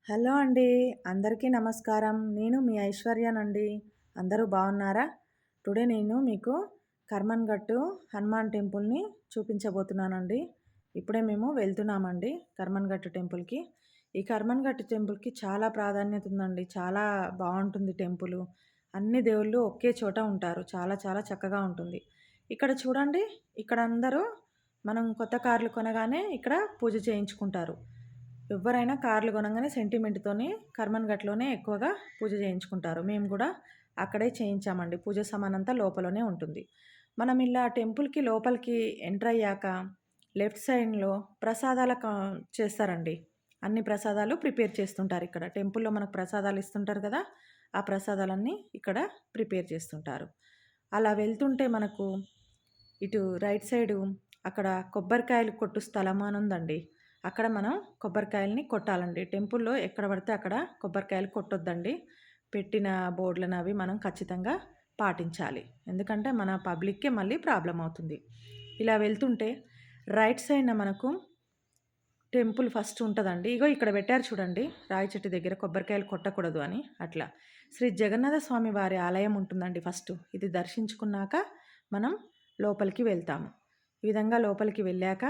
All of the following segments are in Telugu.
హలో అండి. అందరికీ నమస్కారం. నేను మీ ఐశ్వర్యనండి. అందరూ బాగున్నారా? టుడే నేను మీకు కర్మన్‌ఘట్టు హనుమాన్ టెంపుల్‌ని చూపించబోతున్నానండి. ఇప్పుడే మేము వెళ్తున్నామండి కర్మన్‌ఘట్టు టెంపుల్‌కి. ఈ కర్మన్‌ఘట్టు టెంపుల్‌కి చాలా ప్రాధాన్యత ఉందండి. చాలా బావుంటుంది టెంపులు. అన్ని దేవుళ్ళు ఒకే చోట ఉంటారు. చాలా చాలా చక్కగా ఉంటుంది. ఇక్కడ చూడండి, ఇక్కడ అందరూ మనం కొత్త కార్లు కొనగానే ఇక్కడ పూజ చేయించుకుంటారు. ఎవ్వరైనా కార్లు కొనంగానే సెంటిమెంట్‌తోని కర్మన్‌ఘట్‌లోనే ఎక్కువగా పూజ చేయించుకుంటారు. మేము గూడా అక్కడే చేయించామండి. పూజ సామానంతా లోపలనే ఉంటుంది. మనం ఇలా టెంపుల్‌కి లోపలికి ఎంటర్ అయ్యాక లెఫ్ట్ సైడ్‌లో ప్రసాదాల చేస్తారండి. అన్ని ప్రసాదాలు ప్రిపేర్ చేస్తుంటారు ఇక్కడ. టెంపుల్‌లో మనకు ప్రసాదాలు ఇస్తుంటారు కదా! ఆ ప్రసాదాలన్నీ ఇక్కడ ప్రిపేర్ చేస్తుంటారు. అలా వెళ్తుంటే మనకు ఇటు రైట్ సైడు అక్కడ కొబ్బరికాయలు కొట్టు స్థలం అని ఉందండి. అక్కడ మనం కొబ్బరికాయలని కొట్టాలండి. టెంపుల్‌లో ఎక్కడ పడితే అక్కడ కొబ్బరికాయలు కొట్టొద్దండి. పెట్టిన బోర్డులను అవి మనం ఖచ్చితంగా పాటించాలి. ఎందుకంటే మన పబ్లిక్‌కే మళ్ళీ ప్రాబ్లమ్ అవుతుంది. ఇలా వెళ్తుంటే రైట్ సైడ్‌న మనకు టెంపుల్ ఫస్ట్ ఉంటదండి. ఇగో ఇక్కడ పెట్టారు చూడండి. రావి చెట్టు దగ్గర కొబ్బరికాయలు కొట్టకూడదు అని అట్లా. శ్రీ జగన్నాథ స్వామి వారి ఆలయం ఉంటుందండి ఫస్టు. ఇది దర్శించుకున్నాక మనం లోపలికి వెళ్తాము. ఈ విధంగా లోపలికి వెళ్ళాక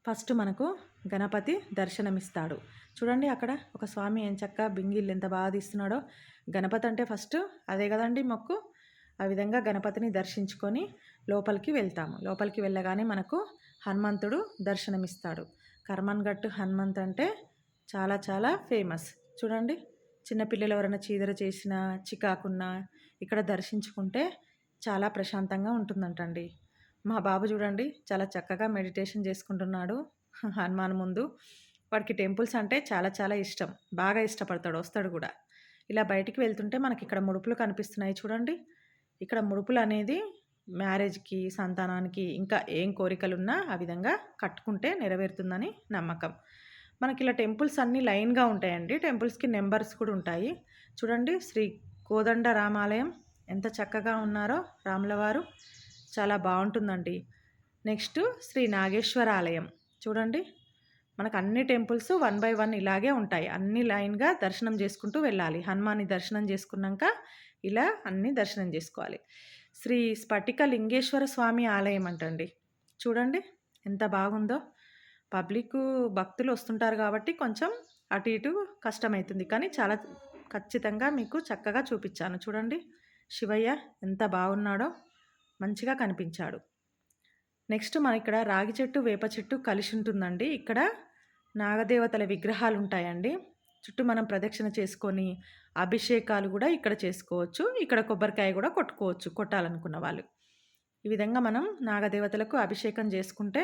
ఫస్ట్ మనకు గణపతి దర్శనమిస్తాడు. చూడండి అక్కడ ఒక స్వామి ఎంచక్కా బింగిళ్ళు ఎంత బాగా తీస్తున్నాడో. గణపతి అంటే ఫస్ట్ అదే కదండి మొక్కు. ఆ విధంగా గణపతిని దర్శించుకొని లోపలికి వెళ్తాము. లోపలికి వెళ్ళగానే మనకు హనుమంతుడు దర్శనమిస్తాడు. కర్మన్‌ఘట్టు హనుమంత్ అంటే చాలా చాలా ఫేమస్. చూడండి, చిన్నపిల్లలు ఎవరైనా చీదర చేసినా, చికాకున్నా ఇక్కడ దర్శించుకుంటే చాలా ప్రశాంతంగా ఉంటుందంటండి. మా బాబు చూడండి చాలా చక్కగా మెడిటేషన్ చేసుకుంటున్నాడు హనుమాన్ ముందు. వాడికి టెంపుల్స్ అంటే చాలా చాలా ఇష్టం. బాగా ఇష్టపడతాడు. వస్తాడు కూడా. ఇలా బయటికి వెళ్తుంటే మనకిక్కడ ముడుపులు కనిపిస్తున్నాయి చూడండి. ఇక్కడ ముడుపులనేది మ్యారేజ్‌కి, సంతానానికి ఇంకా ఏం కోరికలున్నా ఆ విధంగా కట్టుకుంటే నెరవేరుతుందని నమ్మకం. మనకిలా టెంపుల్స్ అన్నీ లైన్‌గా ఉంటాయండి. టెంపుల్స్‌కి నంబర్స్ కూడా ఉంటాయి. చూడండి, శ్రీ కోదండ రామాలయం ఎంత చక్కగా ఉన్నారో రాముల వారు. చాలా బావుంటుందండి. నెక్స్ట్ శ్రీ నాగేశ్వర ఆలయం. చూడండి, మనకు అన్ని టెంపుల్స్ వన్ బై వన్ ఇలాగే ఉంటాయి. అన్ని లైన్‌గా దర్శనం చేసుకుంటూ వెళ్ళాలి. హనుమాన్‌ని దర్శనం చేసుకున్నాక ఇలా అన్నీ దర్శనం చేసుకోవాలి. శ్రీ స్ఫటిక లింగేశ్వర స్వామి ఆలయం అంటండి. చూడండి ఎంత బాగుందో. పబ్లిక్కు భక్తులు వస్తుంటారు కాబట్టి కొంచెం అటు ఇటు కష్టమైతుంది. కానీ చాలా ఖచ్చితంగా మీకు చక్కగా చూపిచ్చాను. చూడండి, శివయ్య ఎంత బాగున్నాడో. మంచిగా కనిపించాడు. నెక్స్ట్ ఇక్కడ రాగి చెట్టు, వేప చెట్టు కలిసి ఉంటుందండి. ఇక్కడ నాగదేవతల విగ్రహాలు ఉంటాయండి. చుట్టూ మనం ప్రదక్షిణ చేసుకొని అభిషేకాలు కూడా ఇక్కడ చేసుకోవచ్చు. ఇక్కడ కొబ్బరికాయ కూడా కొట్టుకోవచ్చు కొట్టాలనుకున్న వాళ్ళు. ఈ విధంగా మనం నాగదేవతలకు అభిషేకం చేసుకుంటే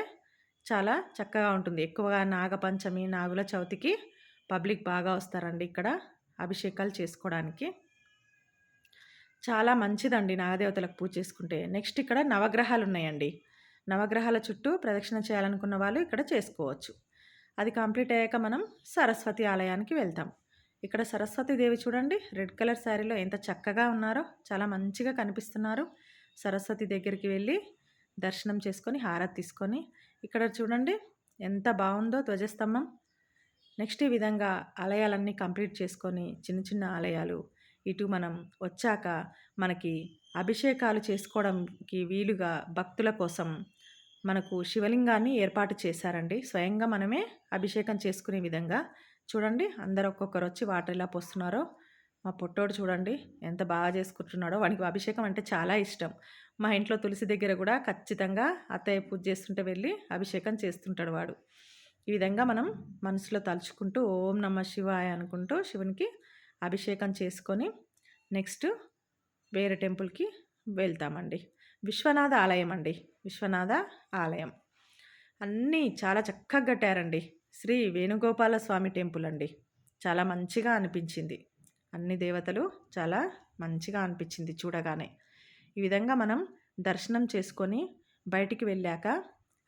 చాలా చక్కగా ఉంటుంది. ఎక్కువగా నాగపంచమి, నాగుల చవితికి పబ్లిక్ బాగా వస్తారండి ఇక్కడ అభిషేకాలు చేసుకోవడానికి. చాలా మంచిదండి నాగదేవతలకు పూజ చేసుకుంటే. నెక్స్ట్ ఇక్కడ నవగ్రహాలు ఉన్నాయండి. నవగ్రహాల చుట్టూ ప్రదక్షిణ చేయాలనుకున్న వాళ్ళు ఇక్కడ చేసుకోవచ్చు. అది కంప్లీట్ అయ్యాక మనం సరస్వతి ఆలయానికి వెళ్తాం. ఇక్కడ సరస్వతి దేవి చూడండి, రెడ్ కలర్ శారీలో ఎంత చక్కగా ఉన్నారో. చాలా మంచిగా కనిపిస్తున్నారు. సరస్వతి దగ్గరికి వెళ్ళి దర్శనం చేసుకొని హారతి తీసుకొని ఇక్కడ చూడండి ఎంత బాగుందో ధ్వజస్తంభం. నెక్స్ట్ ఈ విధంగా ఆలయాలన్నీ కంప్లీట్ చేసుకొని చిన్న చిన్న ఆలయాలు ఇటు మనం వచ్చాక మనకి అభిషేకాలు చేసుకోవడానికి వీలుగా భక్తుల కోసం మనకు శివలింగాన్ని ఏర్పాటు చేశారండి. స్వయంగా మనమే అభిషేకం చేసుకునే విధంగా. చూడండి, అందరూ ఒక్కొక్కరు వచ్చి వాటర్ ఎలా పోస్తున్నారో. మా పొట్టోడు చూడండి ఎంత బాగా చేసుకుంటున్నాడో. వానికి అభిషేకం అంటే చాలా ఇష్టం. మా ఇంట్లో తులసి దగ్గర కూడా ఖచ్చితంగా అత్తయ్య పూజ చేస్తుంటే వెళ్ళి అభిషేకం చేస్తుంటాడు వాడు. ఈ విధంగా మనం మనసులో తలుచుకుంటూ ఓం నమః శివాయ అనుకుంటూ శివునికి అభిషేకం చేసుకొని నెక్స్ట్ వేరే టెంపుల్కి వెళ్తామండి. విశ్వనాథ ఆలయం అండి. విశ్వనాథ ఆలయం అన్నీ చాలా చక్కగా కట్టారండి. శ్రీ వేణుగోపాల స్వామి టెంపుల్ అండి. చాలా మంచిగా అనిపించింది. అన్ని దేవతలు చాలా మంచిగా అనిపించింది చూడగానే. ఈ విధంగా మనం దర్శనం చేసుకొని బయటికి వెళ్ళాక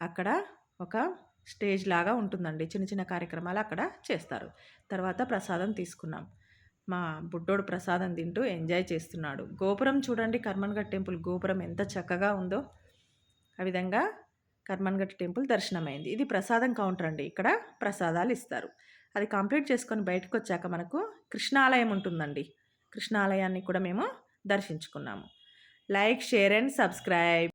అక్కడ ఒక స్టేజ్ లాగా ఉంటుందండి. చిన్న చిన్న కార్యక్రమాలు అక్కడ చేస్తారు. తర్వాత ప్రసాదం తీసుకున్నాం. మా బుడ్డోడు ప్రసాదం తింటూ ఎంజాయ్ చేస్తున్నాడు. గోపురం చూడండి, కర్మన్ఘట్ టెంపుల్ గోపురం ఎంత చక్కగా ఉందో. ఆ విధంగా కర్మన్ఘట్ టెంపుల్ దర్శనమైంది. ఇది ప్రసాదం కౌంటర్ అండి. ఇక్కడ ప్రసాదాలు ఇస్తారు. అది కంప్లీట్ చేసుకొని బయటకు వచ్చాక మనకు కృష్ణాలయం ఉంటుందండి. కృష్ణాలయాన్ని కూడా మేము దర్శించుకున్నాము. Like, share and subscribe.